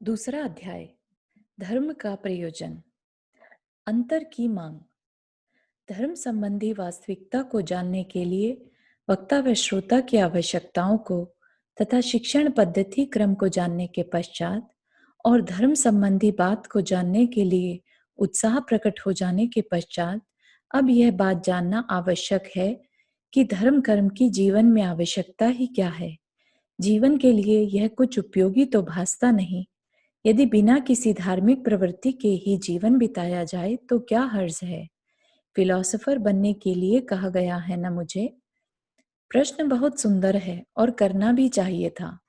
दूसरा अध्याय। धर्म का प्रयोजन। अंतर की मांग। धर्म संबंधी वास्तविकता को जानने के लिए वक्ता व श्रोता की आवश्यकताओं को तथा शिक्षण पद्धति क्रम को जानने के पश्चात और धर्म संबंधी बात को जानने के लिए उत्साह प्रकट हो जाने के पश्चात अब यह बात जानना आवश्यक है कि धर्म कर्म की जीवन में आवश्यकता ही क्या है। जीवन के लिए यह कुछ उपयोगी तो भासता नहीं। यदि बिना किसी धार्मिक प्रवृत्ति के ही जीवन बिताया जाए तो क्या हर्ज है। फिलोसोफर बनने के लिए कहा गया है न मुझे। प्रश्न बहुत सुंदर है और करना भी चाहिए था।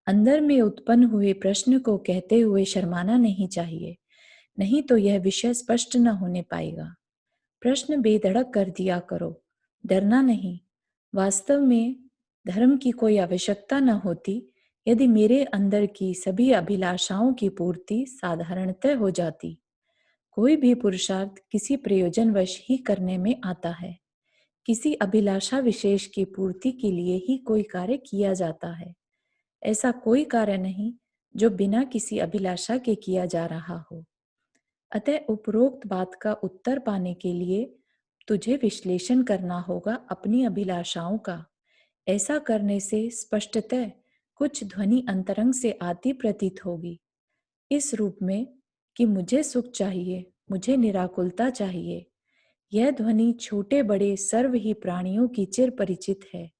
अंदर में उत्पन्न हुए प्रश्न को कहते हुए शर्माना नहीं चाहिए, नहीं तो यह विषय स्पष्ट न होने पाएगा। प्रश्न बेधड़क कर दिया करो, डरना नहीं। वास्तव में धर्म की कोई आवश्यकता न होती यदि मेरे अंदर की सभी अभिलाषाओं की पूर्ति साधारणतः हो जाती। कोई भी पुरुषार्थ किसी प्रयोजनवश ही करने में आता है। किसी अभिलाषा विशेष की पूर्ति के लिए ही कोई कार्य किया जाता है। ऐसा कोई कार्य नहीं जो बिना किसी अभिलाषा के किया जा रहा हो। अतः उपरोक्त बात का उत्तर पाने के लिए तुझे विश्लेषण करना होगा अपनी अभिलाषाओं का। ऐसा करने से स्पष्टतः कुछ ध्वनि अंतरंग से आती प्रतीत होगी, इस रूप में कि मुझे सुख चाहिए, मुझे निराकुलता चाहिए। यह ध्वनि छोटे बड़े सर्व ही प्राणियों की चिर परिचित है,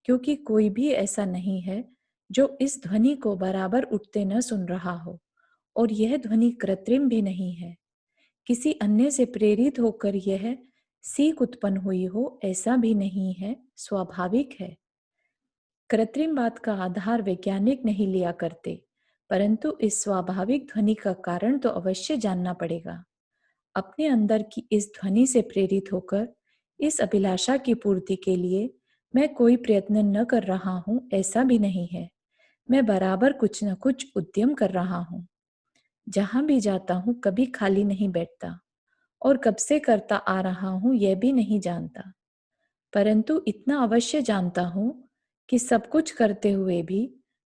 क्योंकि कोई भी ऐसा नहीं है जो इस ध्वनि को बराबर उठते न सुन रहा हो। और यह ध्वनि कृत्रिम भी नहीं है, किसी अन्य से प्रेरित होकर यह सीख उत्पन्न हुई हो ऐसा भी नहीं है, स्वाभाविक है। कृत्रिम बात का आधार वैज्ञानिक नहीं लिया करते, परंतु इस स्वाभाविक ध्वनि का कारण तो अवश्य जानना पड़ेगा। अपने अंदर की इस ध्वनि से प्रेरित होकर इस अभिलाषा की पूर्ति के लिए मैं कोई प्रयत्न न कर रहा हूं ऐसा भी नहीं है। मैं बराबर कुछ न कुछ उद्यम कर रहा हूं। जहां भी जाता हूं कभी खाली नहीं बैठता, और कब से करता आ रहा हूं यह भी नहीं जानता। परंतु इतना अवश्य जानता हूं कि सब कुछ करते हुए भी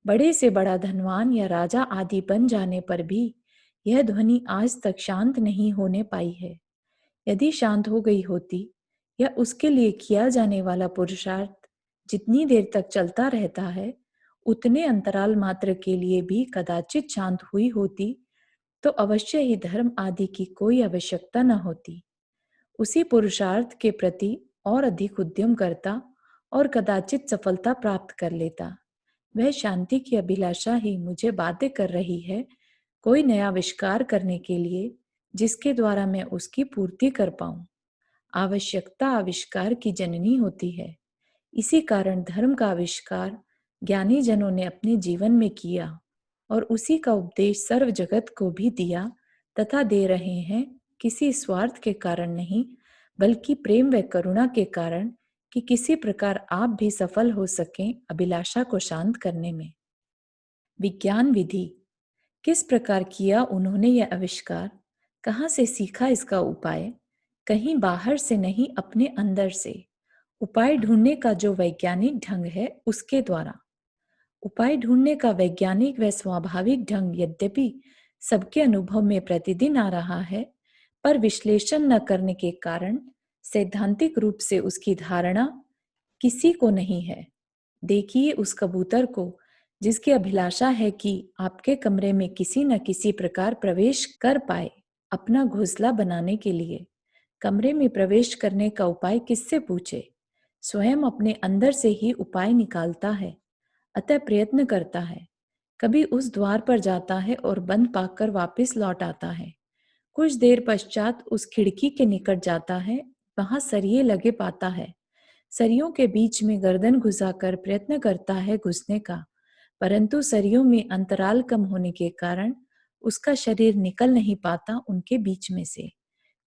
बड़े से बड़ा धनवान या राजा आदि बन जाने पर भी यह ध्वनि आज तक शांत नहीं होने पाई है। यदि शांत हो गई होती या उसके लिए किया जाने वाला पुरुषार्थ जितनी देर तक चलता रहता है उतने अंतराल मात्र के लिए भी कदाचित शांत हुई होती, तो अवश्य ही धर्म आदि की कोई आवश्यकता न होती। उसी पुरुषार्थ के प्रति और अधिक उद्यम करता और कदाचित सफलता प्राप्त कर लेता। वह शांति की अभिलाषा ही मुझे बाध्य कर रही है कोई नया आविष्कार करने के लिए जिसके द्वारा मैं उसकी पूर्ति कर पाऊं। आवश्यकता आविष्कार की जननी होती है। इसी कारण धर्म का आविष्कार ज्ञानी जनों ने अपने जीवन में किया और उसी का उपदेश सर्व जगत को भी दिया तथा दे रहे हैं, किसी स्वार्थ के कारण नहीं बल्कि प्रेम व करुणा के कारण, कि किसी प्रकार आप भी सफल हो सकें अभिलाषा को शांत करने में। विज्ञान विधि। किस प्रकार किया उन्होंने यह आविष्कार, कहाँ से सीखा इसका उपाय? कहीं बाहर से नहीं, अपने अंदर से। उपाय ढूंढने का जो वैज्ञानिक ढंग है उसके द्वारा। उपाय ढूंढने का वैज्ञानिक व स्वाभाविक ढंग यद्यपि सबके अनुभव में प्रतिदिन आ रहा है, पर विश्लेषण न करने के कारण सैद्धांतिक रूप से उसकी धारणा किसी को नहीं है। देखिए उस कबूतर को जिसकी अभिलाषा है कि आपके कमरे में किसी न किसी प्रकार प्रवेश कर पाए अपना घोंसला बनाने के लिए। कमरे में प्रवेश करने का उपाय किससे पूछे? स्वयं अपने अंदर से ही उपाय निकालता है, अतः प्रयत्न करता है। कभी उस द्वार पर जाता है और बंद पाकर वापस लौट आता है। कुछ देर पश्चात उस खिड़की के निकट जाता है, वहां सरिये लगे पाता है। सरियों के बीच में गर्दन घुसाकर प्रयत्न करता है घुसने का, परंतु सरियों में अंतराल कम होने के कारण उसका शरीर निकल नहीं पाता उनके बीच में से।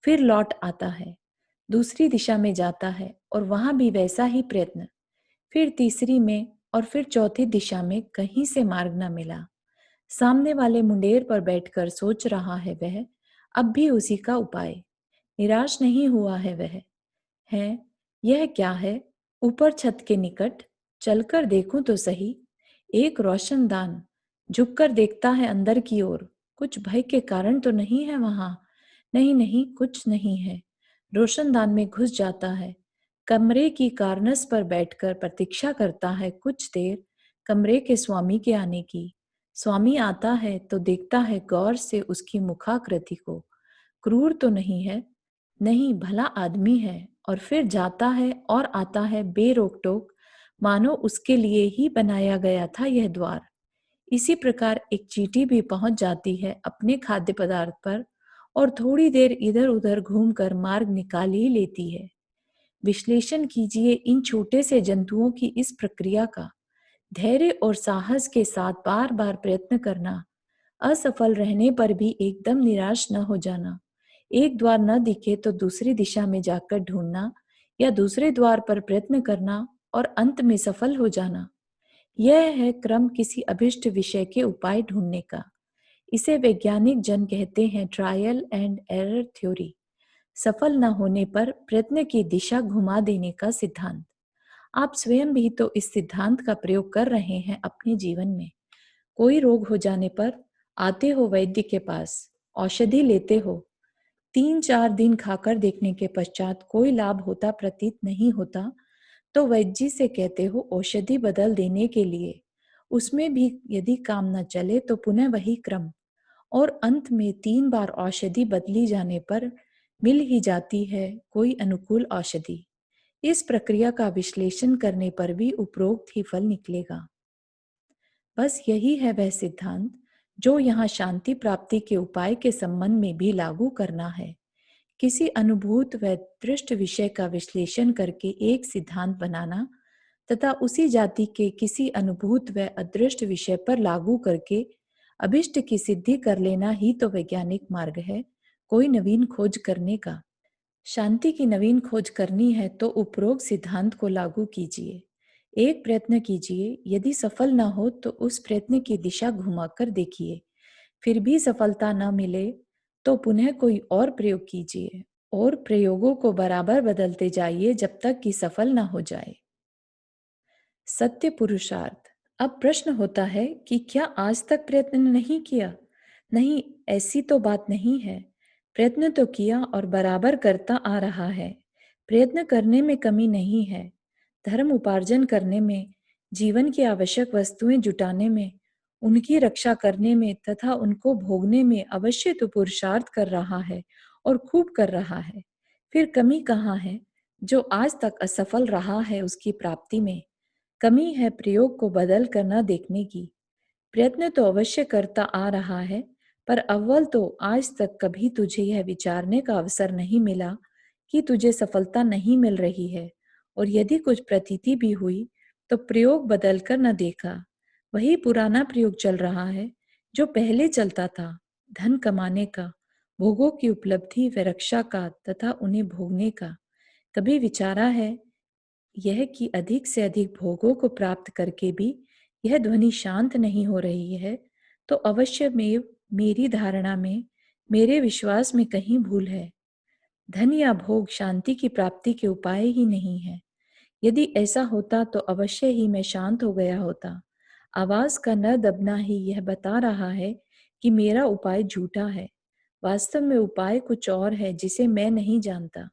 फिर लौट आता है, दूसरी दिशा में जाता है और वहां भी वैसा ही प्रयत्न। फिर तीसरी में और फिर चौथी दिशा में कहीं से मार्ग न मिला। सामने वाले मुंडेर पर बैठकर सोच रहा है वह, अब भी उसी का उपाय। निराश नहीं हुआ है वह। है यह क्या है? ऊपर छत के निकट चलकर देखूं तो सही। एक रोशनदान झुककर देखता है अंदर की ओर। कुछ भय के कारण तो नहीं है वहां? नहीं नहीं, कुछ नहीं है। रोशनदान में घुस जाता है। कमरे की कार्नस पर बैठकर प्रतीक्षा करता है कुछ देर कमरे के स्वामी के आने की। स्वामी आता है तो देखता है गौर से उसकी मुखाकृति को। क्रूर तो नहीं है, नहीं, भला आदमी है। और फिर जाता है और आता है बेरोक टोक, मानो उसके लिए ही बनाया गया था यह द्वार। इसी प्रकार एक चींटी भी पहुंच जाती है अपने खाद्य पदार्थ पर और थोड़ी देर इधर उधर घूमकर मार्ग निकाल ही लेती है। विश्लेषण कीजिए इन छोटे से जंतुओं की इस प्रक्रिया का। धैर्य और साहस के साथ बार बार प्रयत्न करना, असफल रहने पर भी एकदम निराश न हो जाना, एक द्वार न दिखे तो दूसरी दिशा में जाकर ढूंढना या दूसरे द्वार पर प्रयत्न करना और अंत में सफल हो जाना, यह है क्रम किसी अभिष्ट विषय के उपाय ढूंढने का। इसे वैज्ञानिक जन कहते हैं ट्रायल एंड एरर थ्योरी। सफल न होने पर प्रयत्न की दिशा घुमा देने का सिद्धांत। आप स्वयं भी तो इस सिद्धांत का प्रयोग कर रहे हैं अपने जीवन में। कोई रोग हो जाने पर आते हो वैद्य के पास, औषधि लेते हो। 3-4 दिन खाकर देखने के पश्चात कोई लाभ होता प्रतीत नहीं होता तो वैद्य जी से कहते हो औषधि बदल देने के लिए। उसमें भी यदि काम न चले तो पुनः वही क्रम, और अंत में 3 बार औषधि बदली जाने पर मिल ही जाती है कोई अनुकूल औषधि। इस प्रक्रिया का विश्लेषण करने पर भी उपरोक्त ही फल निकलेगा। बस यही है वह सिद्धांत जो यहाँ शांति प्राप्ति के उपाय के संबंध में भी लागू करना है। किसी अनुभूत व दृष्ट विषय का विश्लेषण करके एक सिद्धांत बनाना तथा उसी जाति के किसी अनुभूत व अदृष्ट विषय पर लागू करके अभिष्ट की सिद्धि कर लेना ही तो वैज्ञानिक मार्ग है कोई नवीन खोज करने का। शांति की नवीन खोज करनी है तो उपरोक्त सिद्धांत को लागू कीजिए। एक प्रयत्न कीजिए, यदि सफल न हो तो उस प्रयत्न की दिशा घुमाकर देखिए। फिर भी सफलता न मिले तो पुनः कोई और प्रयोग कीजिए और प्रयोगों को बराबर बदलते जाइए जब तक कि सफल न हो जाए। सत्य पुरुषार्थ। अब प्रश्न होता है कि क्या आज तक प्रयत्न नहीं किया? नहीं, ऐसी तो बात नहीं है। प्रयत्न तो किया और बराबर करता आ रहा है। प्रयत्न करने में कमी नहीं है। धर्म उपार्जन करने में, जीवन की आवश्यक वस्तुएं जुटाने में, उनकी रक्षा करने में तथा उनको भोगने में अवश्य तो पुरुषार्थ कर रहा है और खूब कर रहा है। फिर कमी कहाँ है? जो आज तक असफल रहा है उसकी प्राप्ति में। कमी है प्रयोग को बदल कर न देखने की। प्रयत्न तो अवश्य करता आ रहा है, पर अव्वल तो आज तक कभी तुझे यह विचारने का अवसर नहीं मिला कि तुझे सफलता नहीं मिल रही है, और यदि कुछ प्रतीति भी हुई तो प्रयोग बदल कर न देखा। वही पुराना प्रयोग चल रहा है जो पहले चलता था, धन कमाने का, भोगों की उपलब्धि व रक्षा का तथा उन्हें भोगने का। कभी विचारा है यह कि अधिक से अधिक भोगों को प्राप्त करके भी यह ध्वनि शांत नहीं हो रही है, तो अवश्य में मेरी धारणा में, मेरे विश्वास में कहीं भूल है। धन या भोग शांति की प्राप्ति के उपाय ही नहीं है। यदि ऐसा होता तो अवश्य ही मैं शांत हो गया होता। आवाज का न दबना ही यह बता रहा है कि मेरा उपाय झूठा है। वास्तव में उपाय कुछ और है जिसे मैं नहीं जानता।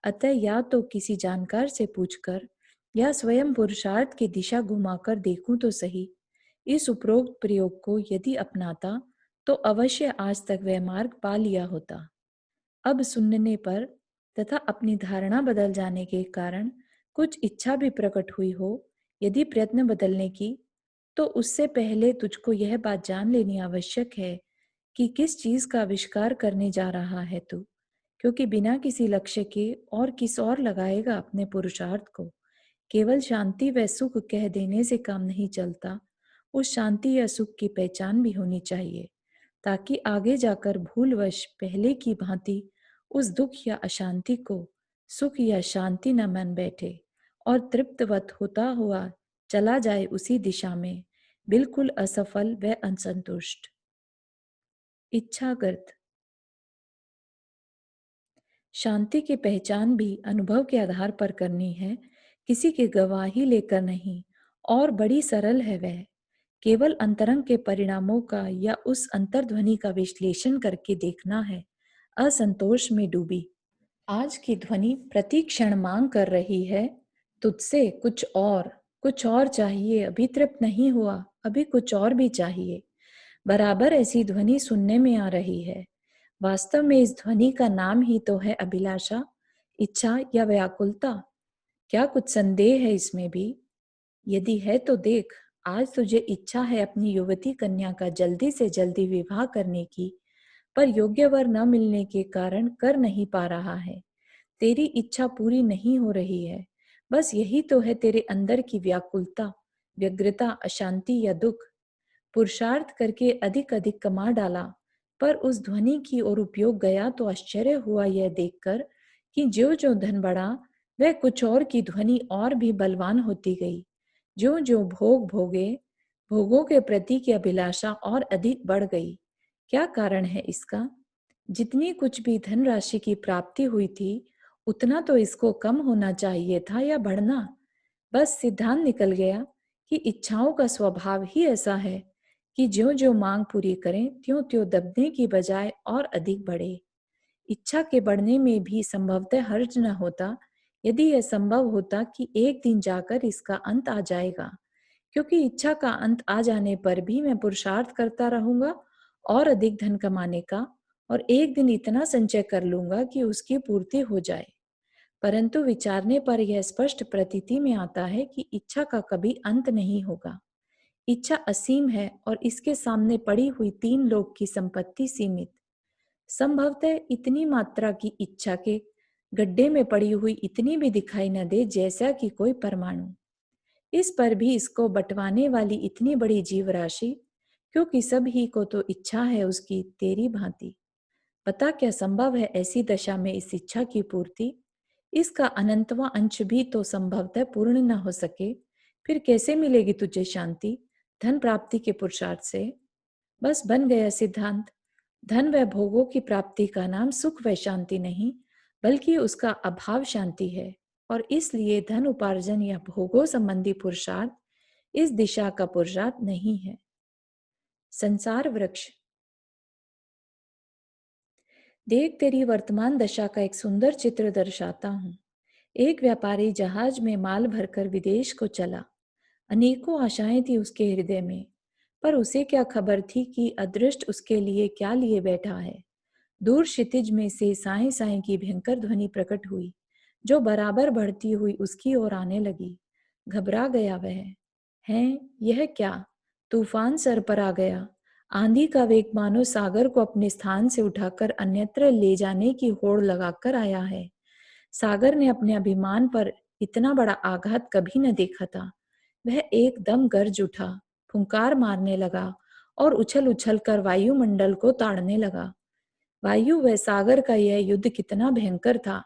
अतः या तो किसी जानकार से पूछकर या स्वयं पुरुषार्थ की दिशा घुमाकर देखूं तो सही। इस उपरोक्त प्रयोग को यदि अपनाता तो अवश्य आज तक वह मार्ग पा लिया होता। अब सुनने पर तथा अपनी धारणा बदल जाने के कारण कुछ इच्छा भी प्रकट हुई हो यदि प्रयत्न बदलने की, तो उससे पहले तुझको यह बात जान लेनी आवश्यक है कि किस चीज का आविष्कार करने जा रहा है तू। क्योंकि बिना किसी लक्ष्य के और किस और लगाएगा अपने पुरुषार्थ को। केवल शांति व सुख कह देने से काम नहीं चलता। उस शांति या सुख की पहचान भी होनी चाहिए, ताकि आगे जाकर भूलवश पहले की भांति उस दुख या अशांति को सुख या शांति न मान बैठे और तृप्तवत होता हुआ चला जाए उसी दिशा में, बिल्कुल असफल व असंतुष्ट। इच्छागत। शांति की पहचान भी अनुभव के आधार पर करनी है, किसी की गवाही लेकर नहीं, और बड़ी सरल है वह। केवल अंतरंग के परिणामों का या उस अंतर्ध्वनि का विश्लेषण करके देखना है। असंतोष में डूबी आज की ध्वनि प्रति क्षण मांग कर रही है तुझसे कुछ और चाहिए, अभी तृप्त नहीं हुआ, अभी कुछ और भी चाहिए। बराबर ऐसी ध्वनि सुनने में आ रही है। वास्तव में इस ध्वनि का नाम ही तो है अभिलाषा, इच्छा या व्याकुलता। क्या कुछ संदेह है इसमें भी? यदि है तो देख, आज तुझे इच्छा है अपनी युवती कन्या का जल्दी से जल्दी विवाह करने की, पर योग्य वर न मिलने के कारण कर नहीं पा रहा है। तेरी इच्छा पूरी नहीं हो रही है। बस यही तो है तेरे अंदर की व्याकुलता, व्यग्रता, अशांति या दुख। पुरुषार्थ करके अधिक अधिक कमा डाला, पर उस ध्वनि की ओर उपयोग गया तो आश्चर्य हुआ यह देखकर कि ज्यों ज्यों धन बढ़ा, वह कुछ और की ध्वनि और भी बलवान होती गई। ज्यों ज्यों भोग भोगे, भोगों के प्रति की अभिलाषा और अधिक बढ़ गई। क्या कारण है इसका? जितनी कुछ भी धनराशि की प्राप्ति हुई थी, उतना तो इसको कम होना चाहिए था या बढ़ना। बस सिद्धांत निकल गया कि इच्छाओं का स्वभाव ही ऐसा है कि ज्यों ज्यों मांग पूरी करें, त्यों त्यों दबने की बजाय और अधिक बढ़े। इच्छा के बढ़ने में भी संभवतः हर्ज न होता, यदि यह संभव होता कि एक दिन जाकर इसका अंत आ जाएगा। क्योंकि इच्छा का अंत आ जाने पर भी मैं पुरुषार्थ करता रहूंगा और अधिक धन कमाने का, और एक दिन इतना संचय कर लूंगा कि उसकी पूर्ति हो जाए। परंतु विचारने पर यह स्पष्ट प्रतीति में आता है कि इच्छा का कभी अंत नहीं होगा। इच्छा असीम है और इसके सामने पड़ी हुई तीन लोक की संपत्ति सीमित। संभवतः इतनी मात्रा की इच्छा के गड्ढे में पड़ी हुई इतनी भी दिखाई न दे जैसा कि कोई परमाणु। इस पर भी इसको बंटवाने वाली इतनी बड़ी जीव राशि, क्योंकि सब ही को तो इच्छा है उसकी तेरी भांति। पता क्या संभव है ऐसी दशा में इस इच्छा की पूर्ति? इसका अनंतवां अंश भी तो संभवतः पूर्ण न हो सके, फिर कैसे मिलेगी तुझे शांति धन प्राप्ति के पुरुषार्थ से? बस बन गया सिद्धांत। धन व भोगों की प्राप्ति का नाम सुख व शांति नहीं, बल्कि उसका अभाव शांति है। और इसलिए धन उपार्जन या भोगों संबंधी पुरुषार्थ इस दिशा का पुरुषार्थ नहीं है। संसार वृक्ष। देख, तेरी वर्तमान दशा का एक सुंदर चित्र दर्शाता हूँ। एक व्यापारी जहाज में माल भरकर विदेश को चला। अनेकों आशाएं थी उसके हृदय में, पर उसे क्या खबर थी कि अदृष्ट उसके लिए क्या लिए बैठा है। दूर क्षितिज में से साए साए की भयंकर ध्वनि प्रकट हुई, जो बराबर बढ़ती हुई उसकी ओर आने लगी। घबरा गया वह। है यह क्या? तूफान सर पर आ गया। आंधी का वेग मानो सागर को अपने स्थान से उठाकर अन्यत्र ले जाने की होड़ लगाकर आया है। सागर ने अपने अभिमान पर इतना बड़ा आघात कभी न देखा था। वह एकदम गरज उठा, फुंकार मारने लगा और उछल उछल कर वायुमंडल को ताड़ने लगा। वायु व सागर का यह युद्ध कितना भयंकर था।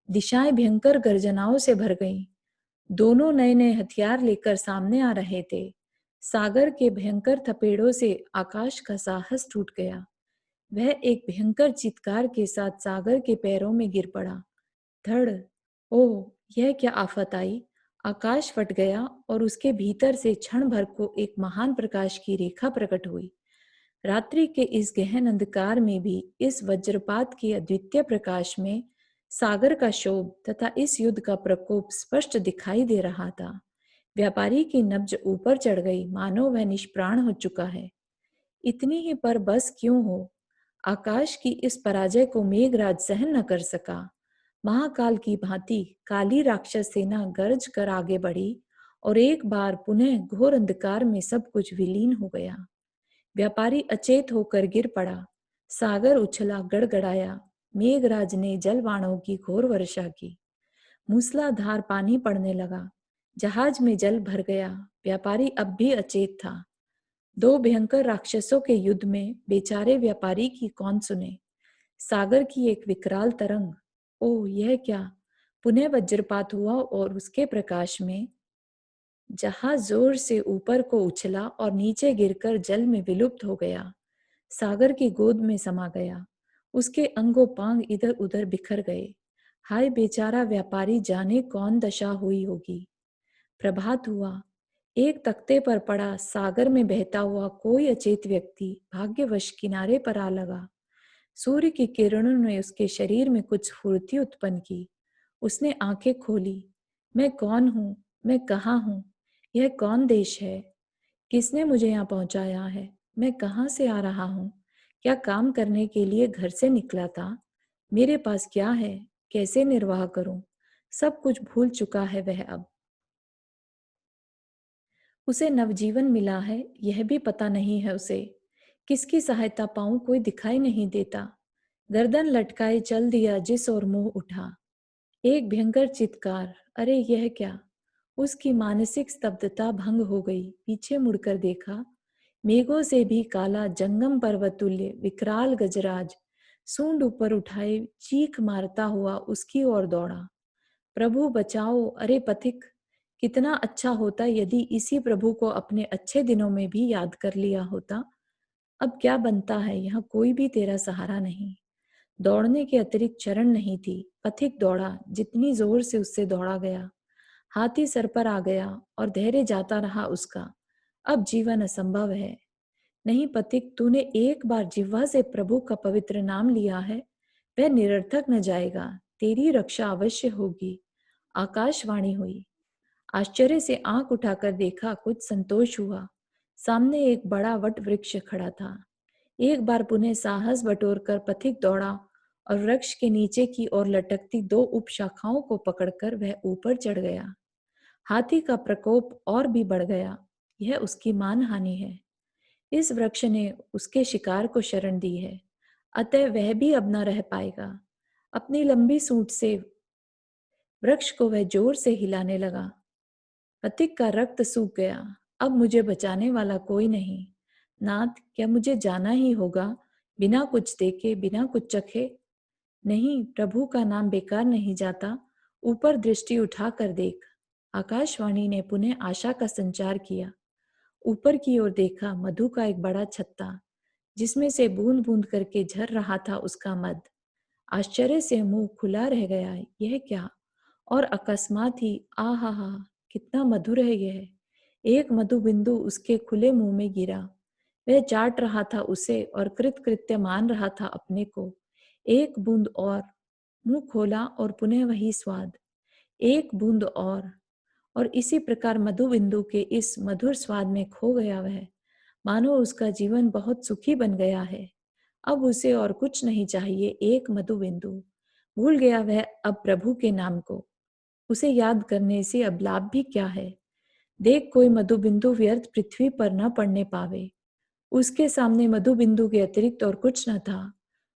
दिशाएं भयंकर गर्जनाओं से भर गईं। दोनों नए नए हथियार लेकर सामने आ रहे थे। सागर के भयंकर थपेड़ों से आकाश का साहस टूट गया। वह एक भयंकर चित्कार के साथ सागर के पैरों में गिर पड़ा। धड़! ओह, यह क्या आफत आई! आकाश फट गया और उसके भीतर से क्षण भर को एक महान प्रकाश की रेखा प्रकट हुई। रात्रि के इस गहन अंधकार में भी इस वज्रपात के अद्वितीय प्रकाश में सागर का शोभ तथा इस युद्ध का प्रकोप स्पष्ट दिखाई दे रहा था। व्यापारी की नब्ज ऊपर चढ़ गई, मानो वह निष्प्राण हो चुका है। इतनी ही पर बस क्यों हो? आकाश की इस पराजय को मेघराज सहन न कर सका। महाकाल की भांति काली राक्षस सेना गरज कर आगे बढ़ी और एक बार पुनः घोर अंधकार में सब कुछ विलीन हो गया। व्यापारी अचेत होकर गिर पड़ा। सागर उछला, गड़गड़ाया। मेघराज ने जलवाणों की घोर वर्षा की। मूसलाधार पानी पड़ने लगा। जहाज में जल भर गया। व्यापारी अब भी अचेत था। दो भयंकर राक्षसों के युद्ध में बेचारे व्यापारी की कौन सुने। सागर की एक विकराल तरंग। ओह, यह क्या! पुनः वज्रपात हुआ और उसके प्रकाश में जहाज जोर से ऊपर को उछला और नीचे गिरकर जल में विलुप्त हो गया। सागर की गोद में समा गया। उसके अंगों पांग इधर उधर बिखर गए। हाय बेचारा व्यापारी, जाने कौन दशा हुई होगी। प्रभात हुआ। एक तख्ते पर पड़ा सागर में बहता हुआ कोई अचेत व्यक्ति भाग्यवश किनारे पर आ लगा। सूर्य की किरणों ने उसके शरीर में कुछ फुर्ती उत्पन्न की। उसने आंखें खोली। मैं कौन हूँ? मैं कहाँ हूँ? यह कौन देश है? किसने मुझे यहाँ पहुंचाया है? मैं कहाँ से आ रहा हूँ? क्या काम करने के लिए घर से निकला था? मेरे पास क्या है? कैसे निर्वाह करूं? सब कुछ भूल चुका है वह अब। उसे नवजीवन मिला है, यह भी पता नहीं है उसे। किसकी सहायता पाऊं, कोई दिखाई नहीं देता। गर्दन लटकाए चल दिया जिस ओर मुंह उठा। एक भयंकर चित्कार, अरे यह क्या! उसकी मानसिक स्तब्धता भंग हो गई। पीछे मुड़कर देखा। मेघों से भी काला जंगम पर्वतुल्य विकराल गजराज सूंड ऊपर उठाए चीख मारता हुआ उसकी ओर दौड़ा। प्रभु बचाओ! अरे पथिक, कितना अच्छा होता यदि इसी प्रभु को अपने अच्छे दिनों में भी याद कर लिया होता। अब क्या बनता है, यहाँ कोई भी तेरा सहारा नहीं। दौड़ने के अतिरिक्त चरण नहीं थी। पथिक दौड़ा, जितनी जोर से उससे दौड़ा गया। हाथी सर पर आ गया और धैर्य जाता रहा उसका। अब जीवन असंभव है। नहीं पथिक, तूने एक बार जिह्वा से प्रभु का पवित्र नाम लिया है, वह निरर्थक न जाएगा। तेरी रक्षा अवश्य होगी। आकाशवाणी हुई। आश्चर्य से आंख उठाकर देखा, कुछ संतोष हुआ। सामने एक बड़ा वट वृक्ष खड़ा था। एक बार पुनः साहस बटोरकर पथिक दौड़ा और वृक्ष के नीचे की ओर लटकती दो उपशाखाओं को पकड़कर वह ऊपर चढ़ गया। हाथी का प्रकोप और भी बढ़ गया। यह उसकी मानहानि है। इस वृक्ष ने उसके शिकार को शरण दी है, अतः वह भी अब न रह पाएगा। अपनी लंबी सूंड से वृक्ष को वह जोर से हिलाने लगा। पथिक का रक्त सूख गया। अब मुझे बचाने वाला कोई नहीं। नाथ, क्या मुझे जाना ही होगा, बिना कुछ देखे, बिना कुछ चखे? नहीं, प्रभु का नाम बेकार नहीं जाता। ऊपर दृष्टि उठा कर देख। आकाशवाणी ने पुनः आशा का संचार किया। ऊपर की ओर देखा, मधु का एक बड़ा छत्ता, जिसमें से बूंद बूंद करके झर रहा था उसका मद। आश्चर्य से मुंह खुला रह गया। यह क्या! और अकस्मात ही आहा हा, कितना मधुर है यह! एक मधु बिंदु उसके खुले मुंह में गिरा। वह चाट रहा था उसे और कृतकृत्य मान रहा था अपने को। एक बूंद और। मुंह खोला और पुनः वही स्वाद। एक बूंद और इसी प्रकार मधु बिंदु के इस मधुर स्वाद में खो गया वह। मानो उसका जीवन बहुत सुखी बन गया है। अब उसे और कुछ नहीं चाहिए, एक मधु बिंदु। भूल गया वह अब प्रभु के नाम को। उसे याद करने से अब लाभ भी क्या है? देख, कोई मधु बिंदु व्यर्थ पृथ्वी पर न पड़ने पावे। उसके सामने मधु बिंदु के अतिरिक्त और कुछ न था।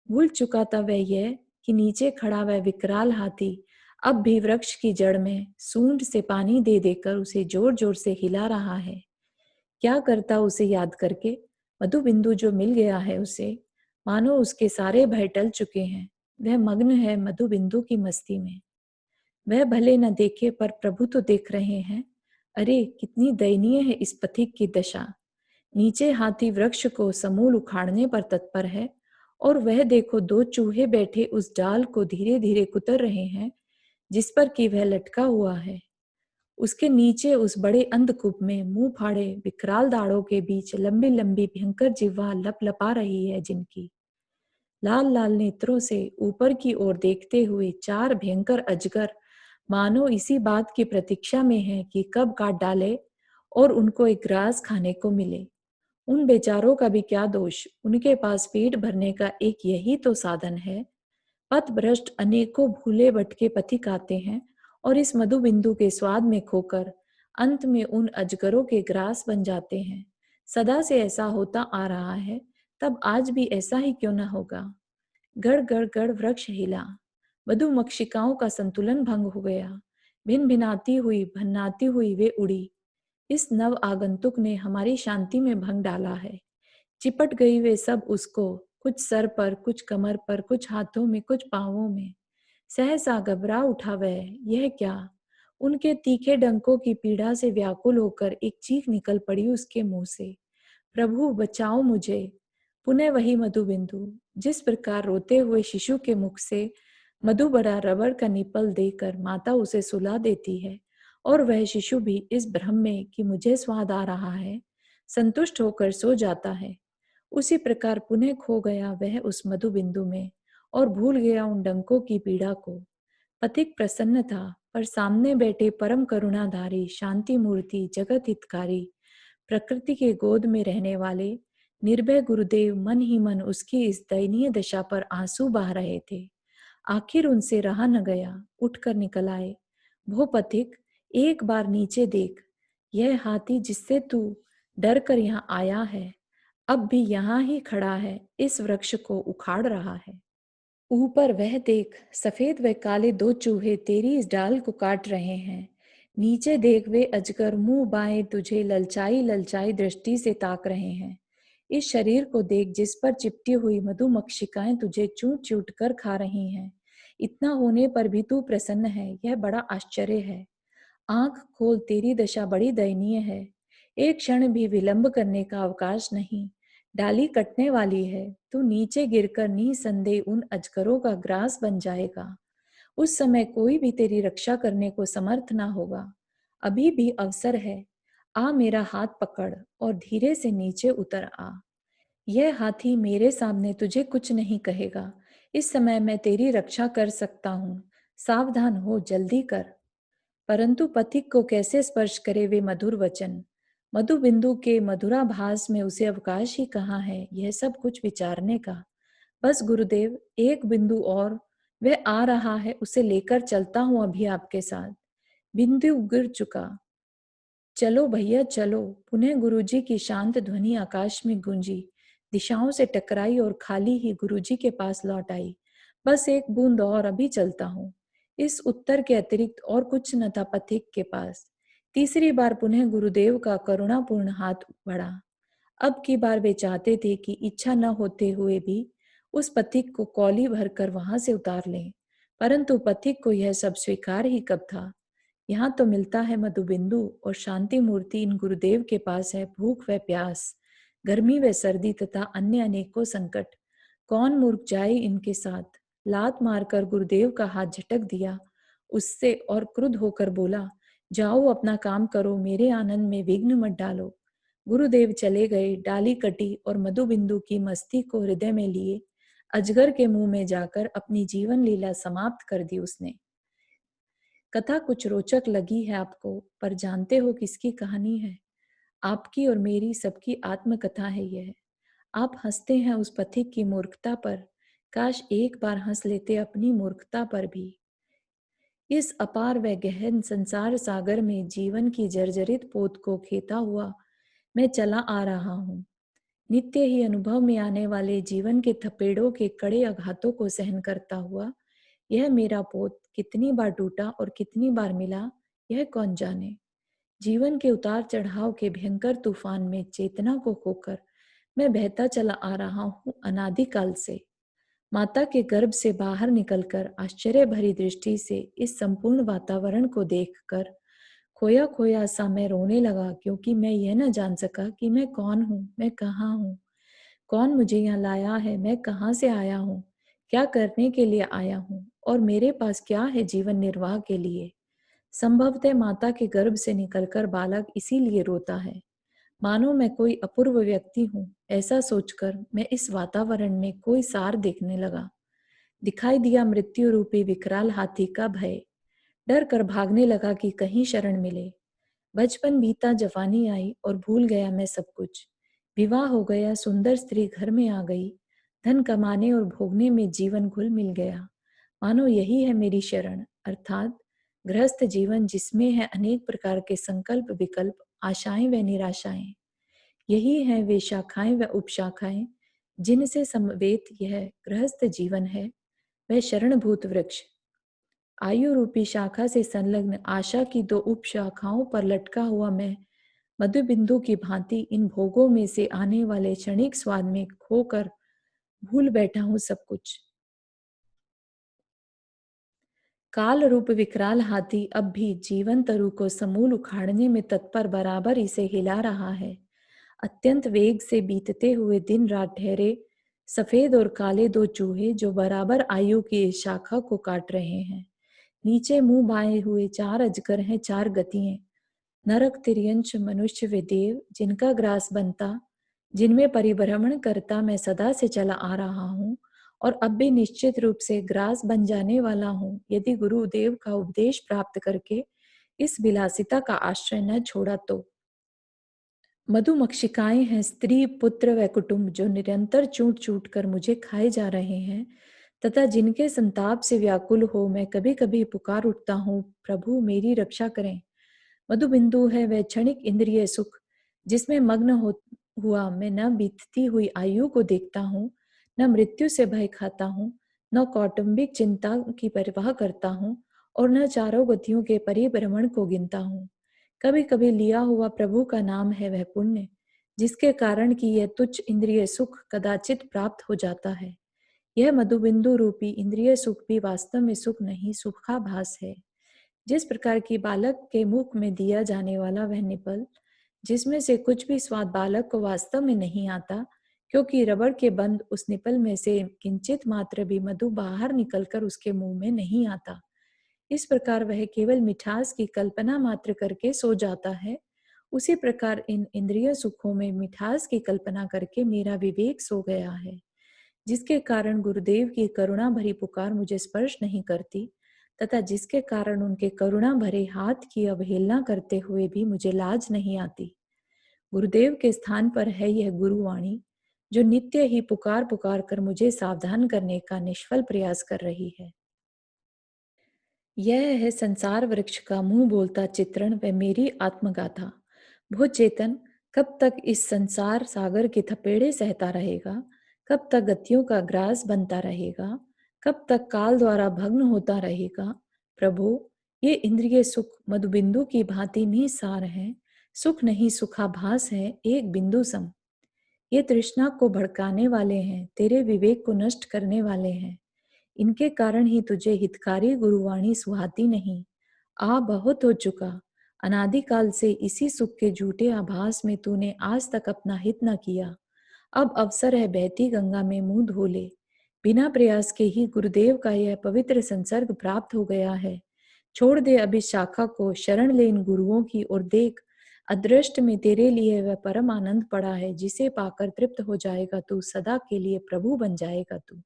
भूल चुका था वह यह कि नीचे खड़ा वह विकराल हाथी अब भी वृक्ष की जड़ में सूंड से पानी दे देकर उसे जोर जोर से हिला रहा है। क्या करता उसे याद करके? मधु बिंदु जो मिल गया है उसे, मानो उसके सारे भय टल चुके हैं। वह मग्न है मधु बिंदु की मस्ती में। वह भले न देखे पर प्रभु तो देख रहे हैं। अरे कितनी दयनीय है इस पथिक की दशा। नीचे हाथी वृक्ष को समूल उखाड़ने पर तत्पर है और वह देखो दो चूहे बैठे उस डाल को धीरे धीरे कुतर रहे हैं जिस पर कि वह लटका हुआ है। उसके नीचे उस बड़े अंधकूप में मुंह फाड़े विकराल दाढ़ों के बीच लंबी लंबी भयंकर जिह्वा लपलपा रही है, जिनकी लाल लाल नेत्रों से ऊपर की ओर देखते हुए चार भयंकर अजगर मानो इसी बात की प्रतीक्षा में है कि कब काट डाले और उनको एक ग्रास खाने को मिले। उन बेचारों का भी क्या दोष, उनके पास पेट भरने का एक यही तो साधन है। पथभ्रष्ट अनेकों भूले भटके पथिक आते हैं और इस मधु बिंदु के स्वाद में खोकर अंत में उन अजगरों के ग्रास बन जाते हैं। सदा से ऐसा होता आ रहा है, तब आज भी ऐसा ही क्यों न होगा। गड़ गड़ गड़ वृक्ष हिला। मधुमक्षिकाओं का संतुलन भंग हो गया। भिन भिनाती हुई भन्नाती हुई वे उड़ी। इस नव आगंतुक ने हमारी शांति में भंग डाला है। चिपट गई वे सब उसको, कुछ सर पर, कुछ कमर पर, कुछ हाथों में, कुछ पांवों में। सहसा घबरा उठा वह। यह क्या! उनके तीखे डंकों की पीड़ा से व्याकुल होकर एक चीख निकल पड़ी उसके मुंह से। प्रभु बचाओ मुझे! पुनः वही मधु बिंदु। जिस प्रकार रोते हुए शिशु के मुख से मधु भरा रबड़ का निपल देकर माता उसे सुला देती है और वह शिशु भी इस भ्रम में कि मुझे स्वाद आ रहा है, संतुष्ट होकर सो जाता है। उसी प्रकार पुनः खो गया वह उस मधु बिंदु में और भूल गया उन डंकों की पीड़ा को। पथिक प्रसन्न था, पर सामने बैठे परम करुणाधारी शांति मूर्ति जगत हितकारी प्रकृति के गोद में रहने वाले निर्भय गुरुदेव मन ही मन उसकी इस दयनीय दशा पर आंसू बहा रहे थे। आखिर उनसे रहा न गया, उठकर निकल आए। भो पथिक, एक बार नीचे देख, यह हाथी जिससे तू डर कर यहाँ आया है, अब भी यहाँ ही खड़ा है, इस वृक्ष को उखाड़ रहा है। ऊपर वह देख, सफेद व काले दो चूहे तेरी इस डाल को काट रहे हैं। नीचे देख, वे अजगर मुंह बाएं तुझे ललचाई ललचाई दृष्टि से ताक रहे हैं। इस शरीर को देख जिस पर चिपटी हुई मधुमक्षिकाएं तुझे चूट चूट कर खा रही हैं। इतना होने पर भी तू प्रसन्न है, यह बड़ा आश्चर्य है। आंख खोल, तेरी दशा बड़ी दयनीय है। एक क्षण भी विलंब करने का अवकाश नहीं। डाली कटने वाली है, तू नीचे गिरकर निसंदेह उन अजगरों का ग्रास बन जाएगा। उस समय कोई भी तेरी रक्षा करने को समर्थ ना होगा। अभी भी अवसर है, आ मेरा हाथ पकड़ और धीरे से नीचे उतर आ। यह हाथी मेरे सामने तुझे कुछ नहीं कहेगा। इस समय मैं तेरी रक्षा कर सकता हूँ। सावधान हो, जल्दी कर। परंतु पथिक को कैसे स्पर्श करे वे मधुर वचन। मधु बिंदु के मधुराभास में उसे अवकाश ही कहाँ है यह सब कुछ विचारने का। बस गुरुदेव, एक बिंदु और, वह आ रहा है, उसे लेकर चलता हूं अभी आपके साथ। बिंदु गिर चुका। चलो भैया चलो। पुनः गुरुजी की शांत ध्वनि आकाश में गूंजी, दिशाओं से टकराई और खाली ही गुरुजी के पास लौट आई। बस एक बूंद और, अभी चलता हूँ। इस उत्तर के अतिरिक्त और कुछ न था पथिक के पास। तीसरी बार पुनः गुरुदेव का करुणापूर्ण हाथ बढ़ा। अब की बार वे चाहते थे कि इच्छा न होते हुए भी उस पथिक को कौली भरकर वहां से उतार लें, परंतु पथिक को यह सब स्वीकार ही कब था। यहाँ तो मिलता है मधुबिंदु और शांति मूर्ति, इन गुरुदेव के पास है भूख व प्यास, गर्मी व सर्दी तथा अन्य अनेकों संकट। कौन मूर्ख जाए इनके साथ। लात मारकर गुरुदेव का हाथ झटक दिया उससे और क्रुद्ध होकर बोला, जाओ अपना काम करो, मेरे आनंद में विघ्न मत डालो। गुरुदेव चले गए। डाली कटी और मधुबिंदु की मस्ती को हृदय में लिए अजगर के मुंह में जाकर अपनी जीवन लीला समाप्त कर दी उसने। कथा कुछ रोचक लगी है आपको, पर जानते हो किसकी कहानी है? आपकी और मेरी सबकी आत्मकथा है यह। आप हंसते हैं उस पथिक की मूर्खता पर, काश एक बार हंस लेते अपनी मूर्खता पर भी। इस अपार व गहन संसार सागर में जीवन की जर्जरित पोत को खेता हुआ मैं चला आ रहा हूँ। नित्य ही अनुभव में आने वाले जीवन के थपेड़ों के कड़े आघातों को सहन करता हुआ यह मेरा पोत कितनी बार टूटा और कितनी बार मिला, यह कौन जाने। जीवन के उतार चढ़ाव के भयंकर तूफान में चेतना को खोकर मैं बहता चला आ रहा हूँ अनादिकाल से। माता के गर्भ से बाहर निकलकर आश्चर्य भरी दृष्टि से इस संपूर्ण वातावरण को देखकर खोया खोया सा मैं रोने लगा, क्योंकि मैं यह न जान सका कि मैं कौन हूँ, मैं कहाँ हूँ, कौन मुझे यहाँ लाया है, मैं कहाँ से आया हूँ, क्या करने के लिए आया हूँ और मेरे पास क्या है जीवन निर्वाह के लिए। संभवतः माता के गर्भ से निकलकर बालक इसीलिए रोता है, मानो मैं कोई अपूर्व व्यक्ति हूँ। ऐसा सोचकर मैं इस वातावरण में कोई सार देखने लगा। दिखाई दिया मृत्यु रूपी विकराल हाथी का भय। डर कर भागने लगा कि कहीं शरण मिले। बचपन बीता, जवानी आई और भूल गया मैं सब कुछ। विवाह हो गया, सुंदर स्त्री घर में आ गई, धन कमाने और भोगने में जीवन घुल मिल गया। मानो यही है मेरी शरण, अर्थात गृहस्थ जीवन, जिसमें है अनेक प्रकार के संकल्प विकल्प, आशाएं व निराशाएं। यही है वे शाखाएं व उपशाखाएं जिनसे समवेत यह गृहस्थ जीवन है, वह शरणभूत वृक्ष। आयु रूपी शाखा से संलग्न आशा की दो उपशाखाओं पर लटका हुआ मैं मधुबिंदु की भांति इन भोगों में से आने वाले क्षणिक स्वाद में खोकर भूल बैठा हूं सब कुछ। काल रूप विकराल हाथी अब भी जीवन तरु को समूल उखाड़ने में तत्पर बराबर इसे हिला रहा है। अत्यंत वेग से बीतते हुए दिन रात ठहरे सफेद और काले दो चूहे जो बराबर आयु की इस शाखा को काट रहे हैं। नीचे मुंह बाए हुए 4 अजगर हैं, 4 गतिएं, नरक, तिर्यंश, मनुष्य वे देव, जिनका ग्रास बनता, जिनमें परिभ्रमण करता मैं सदा से चला आ रहा हूँ, और अब भी निश्चित रूप से ग्रास बन जाने वाला हूँ, यदि गुरुदेव का उपदेश प्राप्त करके इस विलासिता का आश्रय न छोड़ा तो। मधुमक्षिकाएं हैं, स्त्री, पुत्र व कुटुंब, जो निरंतर चूट चूट कर मुझे खाए जा रहे हैं, तथा जिनके संताप से व्याकुल हो मैं कभी कभी पुकार उठता हूँ, प्रभु मेरी रक्षा करें। मधुबिंदु है वह क्षणिक इंद्रिय सुख, जिसमें मग्न हुआ मैं न बीतती हुई आयु को देखता हूँ, न मृत्यु से भय खाता हूँ, न कौटुंबिक चिंता की परवाह करता हूँ, और न चारों गतियों के परिभ्रमण को गिनता हूँ। कभी कभी लिया हुआ प्रभु का नाम है वह पुण्य, जिसके कारण कि यह तुच्छ इंद्रिय सुख कदाचित प्राप्त हो जाता है। यह मधुबिंदु रूपी इंद्रिय सुख भी वास्तव में सुख नहीं, सुखाभास है। जिस प्रकार की बालक के मुख में दिया जाने वाला वह निपल, जिसमें से कुछ भी स्वाद बालक को वास्तव में नहीं आता, क्योंकि रबड़ के बंद उस निपल में से किंचित मात्र भी मधु बाहर निकलकर उसके मुंह में नहीं आता, इस प्रकार वह केवल मिठास की कल्पना मात्र करके सो जाता है। उसी प्रकार इन इंद्रिय सुखों में मिठास की कल्पना करके मेरा विवेक सो गया है, जिसके कारण गुरुदेव की करुणा भरी पुकार मुझे स्पर्श नहीं करती, तथा जिसके कारण उनके करुणा भरे हाथ की अवहेलना करते हुए भी मुझे लाज नहीं आती। गुरुदेव के स्थान पर है यह गुरुवाणी, जो नित्य ही पुकार पुकार कर मुझे सावधान करने का निष्फल प्रयास कर रही है। यह है संसार वृक्ष का मुंह बोलता चित्रण व मेरी आत्मगाथा। भो चेतन, कब तक इस संसार सागर के थपेड़े सहता रहेगा? कब तक गतियों का ग्रास बनता रहेगा? कब तक काल द्वारा भग्न होता रहेगा? प्रभु, ये इंद्रिय सुख मधुबिंदु की भांति निसार हैं, सुख नहीं सुखाभास है, एक बिंदु सम। ये तृष्णा को भड़काने वाले हैं, तेरे विवेक को नष्ट करने वाले हैं। इनके कारण ही तुझे हितकारी गुरुवाणी सुहाती नहीं। आ बहुत हो चुका, अनादिकाल से इसी सुख के झूठे आभास में तूने आज तक अपना हित न किया। अब अवसर है बहती गंगा में मुंह धो ले। बिना प्रयास के ही गुरुदेव का यह पवित्र संसर्ग प्राप्त हो गया है। छोड़ दे अभी शाखा को, शरण ले इन गुरुओं की, और देख अदृष्ट में तेरे लिए वह परम आनंद पड़ा है, जिसे पाकर तृप्त हो जाएगा तू, सदा के लिए प्रभु बन जाएगा तू।